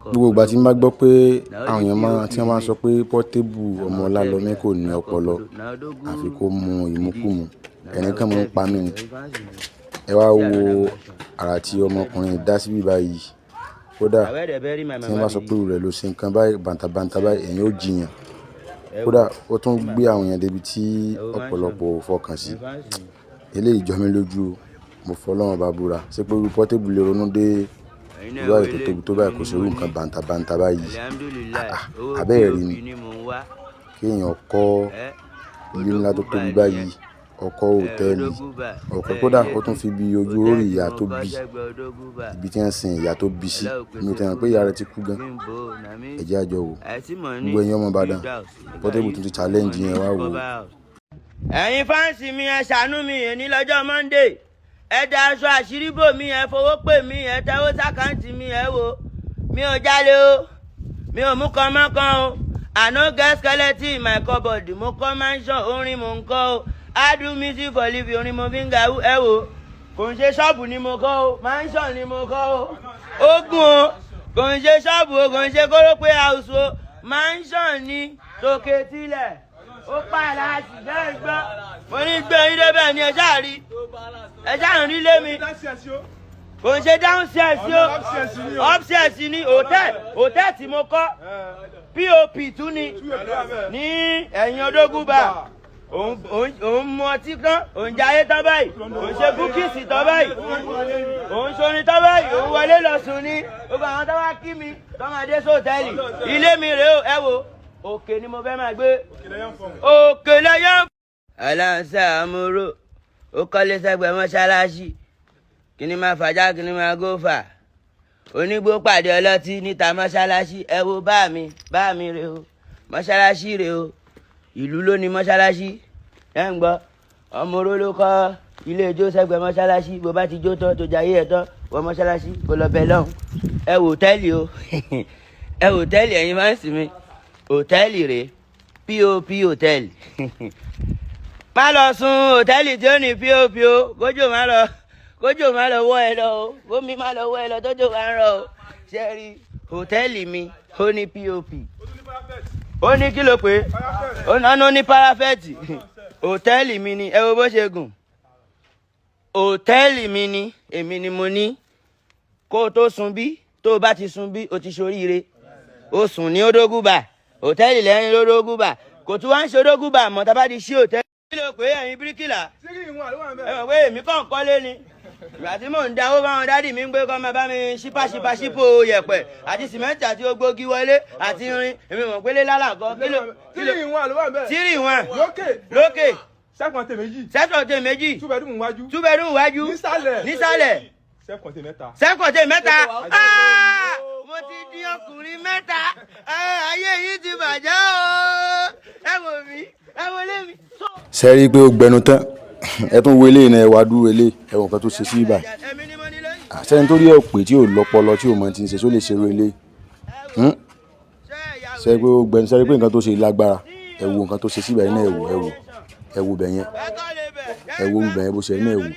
Gbogbo ìgbà tí n bá gbọ́ pé àwọn èèyàn tí wọ́n máa ń sọ pé Portable ọmọ Ọlálọmí kò ní ọpọlọ àfi kó mu ìmukúmu, ẹ̀rín kan máa ń pa mí ni. Ẹ wá wo àrà tí ọmọkùnrin dá síbí báyìí. Kódà tí wọ́n bá sọ pé rẹ̀ ló ṣe nǹkan báyìí bàǹtàbàǹtà báyìí ẹ̀yin ó jiyàn. Kódà ó tún gbé àwọn èèyàn débi tí ọ̀pọ̀lọpọ̀ ò fọkàn sí. Eléyìí jọ mí lójú o, mo fọlọ́run bá búra. Ṣé pé irú Portable lè ronú dé irú àyè tó tóbi tó báyìí kò sí irú nǹkan bàǹtàbàǹtà báyìí. Àbẹ́ẹ̀ rí ni kí èèyàn kọ́ ilé ńlá tó tóbi báyìí, ọkọ̀ hòtẹ́ẹ̀lì, ọkọ̀ kódà ó tún fi bí ojú orí ìyá tó bí, ibi tí wọ́n sin ìyá tó bí sí. Mi ò tẹ̀wọ̀n pé ìyá rẹ̀ ti kú gan. Ẹ jẹ́ a jọ wò. Gbogbo ẹ̀yin ọmọ Ìbàdàn, Portable tún ti challenge yẹn wá wò. Ẹ̀yin fáǹsì mi ẹ ṣàánú mi èní lọ́jọ́ Monday. Ẹ da aṣọ àṣírí bò mí, ẹ fowó pè mí, ẹ tẹ́wọ́ sákàǹtì mi, ẹ wò. Mi ò jalè o, mi ò mú kan mọ́kàn o. I no get skeleton in my cupboard. Mo kọ́ mansion, orin mo ń kọ́ o. I do music for living, orin mo fi ń ga ẹ wò. Kò ń ṣe ṣọ́ọ̀bù ni mo kọ́ o, mansion ni mo kọ́ o. Ogun o, kò ń ṣe ṣọ́ọ̀bù o, kò ń ṣe kórópé house o. Mansion ni tòkè tilẹ̀. Ó pààlà àṣìṣe gbọ́. Mo ní gbé yín débẹ̀ ni ẹ ṣáà rí. Ẹ ṣáà ń rí lé mi. Kò ń ṣe downstairs o. Upstairs ni hòtẹ́ẹ̀ tí mo kọ́. POP tún ni ní ẹ̀yìn Odógúnbà. Òun mu ọtí tán, òun jayé tán báyìí. Òun ṣe búkìsì tán báyìí. Òun ṣorin tán báyìí. Òun wọlé lọ sùn ní. Gbogbo àwọn tó wá kí mi tó máa dé sóòtẹ́ẹ̀lì. Ilé mi rèé o, ẹ wo. Òkè ni mo fẹ́ máa gbé. Òkè lẹ́yìn. Aláǹsá amúrò ó kọ́lé sẹ́gbẹ̀ẹ́ mọ́ṣáláṣí. Kí ni máa fàjà, kí ni máa gófà. Onígbó pàdé ọlọ́tí níta mọ́ṣáláṣí. Ẹ wo bá mi rè o. Mọ́ṣáláṣí rè o. Ìlú ló ní mọ́ṣáláṣí. Ẹ ń gbọ́. Ọmọ oró ló kọ́ ilé ijó sẹ́gbẹ̀ẹ́ mọ́ṣáláṣí. Bó bá ti jó tán tó jayé ẹ̀ tán wọ mọ́ṣáláṣí kó lọ bẹ lọ́hùn. Ẹ wò hòtẹ́ẹ̀lì o. Ẹ wò hòtẹ́ẹ̀lì ẹ̀yin máa ń sìn mí. Hòtẹ́ẹ̀lì rèé. POP hòtẹ́ẹ̀lì. Má lọ sùn hòtẹ́ẹ̀lì tí ó ní POP o. Kójò má lọ wọ́ ẹ lọ o. Bómi má lọ wọ́ ẹ lọ tójò wá ń rọ o. Ṣé rí hòtẹ́ẹ̀lì mi ó ní POP. Ó ní kí ló pé? Ó ní parapẹ́ẹ̀tì. Hòtẹ́ẹ̀lì mi ni ẹ wo bó ṣe gùn. Hòtẹ́ẹ̀lì mi ni èmi ni mo ní. Kó o tó sun bí, tó o bá ti sun bí o ti ṣoríire. O sùn ní Odógúnbà. Hòtẹ́ẹ̀lì lẹ́yìn lódógúnbà. Kò tún wá ń ṣe Odógúnbà mọ́ tá bá di sí hòtẹ́ẹ̀lì. Kí ló pé ẹ̀yin bíríkìlà? Ẹ mọ̀ pé èmi kàn kọ́lé ni. Ìgbà tí mò ń dáwó báwọn dádì mi ń gbé kọ́ máa bá mi ṣípò yẹ̀pẹ̀ àti sìmẹ́ǹtì àti ogbógi wọlé àti irin. Èmi mọ̀ pé lé lálàgọ́. Tírì wọn. Lókè. Sẹ́kọ̀ntè méjì. Túbẹ̀dùn wájú. Nísàlẹ̀. Sẹ́kọ̀ntè mẹ́ta. Mo ti di ọkùnrin mẹ́ta. Ayé yìí ti bàjẹ́ o. Ẹ wò mí, ẹ wọlé mi. Ṣé rí i pé ó gbẹnu tán? Ẹ tún wo eléyìí náà, ẹ wá dúró eléyìí, ẹ wọ̀n kan tó ṣe sí ibà. Sẹ́ni tó rí ẹ̀ pé tí ò lọ́pọlọ tí ò mọ ti ń ṣe tó lè ṣerú eléyìí. Ṣé pé ó gbẹnu, ṣé pé nǹkan tó ṣe lágbára? Ẹ wo nǹkan tó ṣe sí ibà yìí náà, ẹ wo bẹ̀yẹn. Ẹ wo bẹ̀yẹn bó ṣe ní ẹ wò.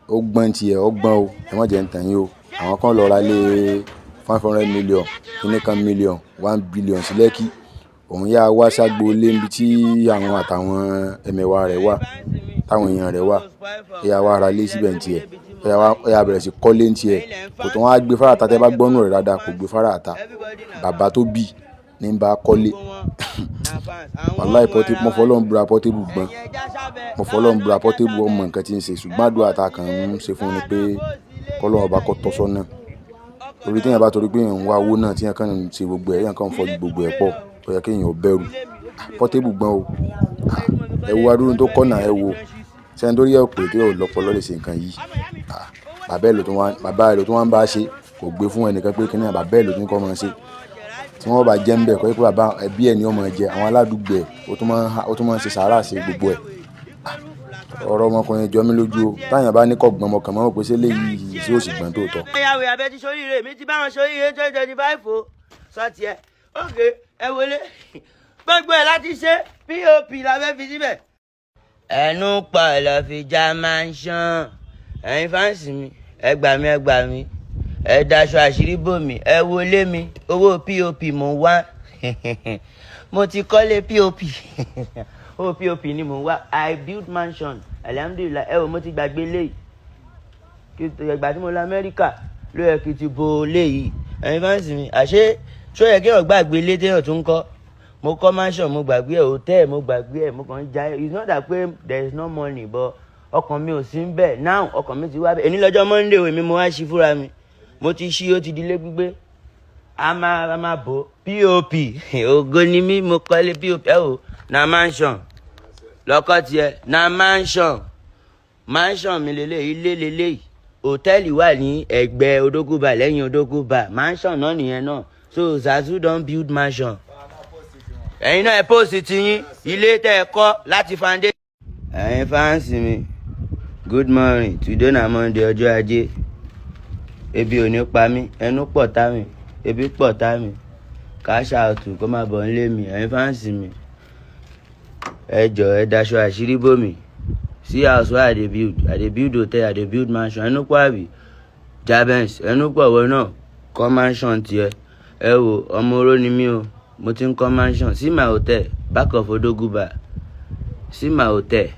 Ó gbọ́n tiẹ̀, ó gbọ́n o. Ẹ má jẹ́ ń tàn yín o. Àwọn kan lọ ra lé 500 million, kíní kan million, 1 billion sí Lẹ́kì. Òun yá wá ságbo lé níbi tí àwọn àtàwọn ẹmẹ̀wà rẹ̀ wà, táwọn èèyàn rẹ̀ wà. Ẹ yá wá ra lé síbẹ̀ ní tiẹ̀. Ẹ yá bẹ̀rẹ̀ sí kọ́lé ní tiẹ̀. Kò tó wá gbé fárata, tẹ́ bá gbọ́nù rẹ̀ dáadáa kò gbé fárata. Bàbá tó bí ní bá kọ́lé. Wàláhì Portable, mo fọlọ́run búra Portable gbọ́n. Mo fọlọ́run búra Portable ọmọ nǹkan tí ń ṣe, ṣùgbọ́n àdúrà tá kan ń ṣe fún ni pé kọ́lọ́run ọba kó tọ́ sọ́nà. Torí tí èèyàn bá torí pé èèyàn ń wá owó náà tí èèyàn kàn ń ṣe gbogbo ẹ̀, èèyàn kàn ń fọ́jú gbogbo ẹ̀ pọ̀. Ó yẹ kí èèyàn bẹ̀rù. Portable gbọ́n o. Ẹ wo adúrú tó kọ́nà ẹ wo. Sẹ́ni tó rí ẹ̀ pé tí ò lọ́pọlọ lè ṣe nǹkan yìí. Bàbá ẹ̀ ló tún wá ń bá ṣe. Kò gbé fún ẹnìkan pé kíní bàbá ẹ̀ ló tún kọ́ máa ṣe. Tí wọ́n bá jẹ́ ń bẹ̀ kọ́ pé bàbá ẹbí ẹ̀ ni ó máa jẹ, àwọn aládùúgbò ẹ̀ ó tún máa ń ṣe sàárà ṣe gbogbo ẹ̀. Ọ̀rọ̀ ọmọkùnrin jọ mí lójú o. Táyàn bá ní kọ́ gbọ́n ọmọkàn mọ́ pé ṣé léyìí sí òsì gbọ́n tó tọ́. Ìyàwó abẹ́ ti ṣoríire mi ti bá wọn ṣoríire 2025 o. Sọ́ọ̀tì ẹ̀. Ókè ẹ wọlé. Gbogbo ẹ̀ láti ṣe POP la fẹ́ fi síbẹ̀. Ẹnu pọ̀ lọ fi já mansion. Ẹ̀yin fáǹsì mi, ẹ gbà mí. ẹ daṣọ àṣírí bò mí, ẹ wọlé mi, owó pop mo ń wá mo ti kọ́lé pop owó pop ni mo ń wá. I build mansion alhamdulilah. Ẹ wò mo ti gbàgbé léyìí ìgbà tí mo lọ Amẹ́ríkà ló yẹ kí n ti bo léyìí. Ẹ̀yin fáǹsì mi àṣé ṣó yẹ kí èèyàn gbàgbé ilé téèyàn tún ń kọ́. Mo kọ́ mansion, mo gbàgbé ẹ̀, hòtẹ́ẹ̀ mo gbàgbé ẹ̀, mo kàn ń jayé. It's not that pé there is no money but ọkàn mi ò sí ń bẹ̀. Now ọkàn mi ti wá bẹ̀. Èní lọ́jọ́ Monday èmi mo wá ṣí fúnra mi. Mo ti ṣí, ó ti di ilé gbígbé. A máa bò pop ògo ni mí, mo kọ́lé pop. Ẹ wò na mansion lọ́kọ́ tiẹ̀ na mansion mi lélẹ̀, ilé lélẹ̀. Hòtẹ́ẹ̀lì wà ní ẹ̀gbẹ́ Odógúbà, lẹ́yìn Odógúbà. Mansion náà nìyẹn náà. So Zazu don build mansion. Ẹ̀yin náà ẹ post ti yín ilé tẹ́ ẹ kọ́ láti foundation. Ẹ̀yin fáǹsì mi good morning, today na Monday ọjọ́ ajé. Ebi ò ní pa mí, ẹnu pọ̀ tá mi, ebi pọ̀ tá mi. Cash out kó má bọ̀ nílé mi. Ẹ̀yin fáǹsì mi ẹ jọ̀ọ́ ẹ daṣọ àṣírí bò mí. See house wey I dey build hotel, I dey build mansion. Ẹnu pọ̀ àbí Jabens, ẹnu pọ̀ wọ náà kọ́ mansion tiẹ̀. Ẹ wò ọmọ oró ni mí o, mo ti ń kọ́ mansion. See my hotel back of Odógúbà, see my hotel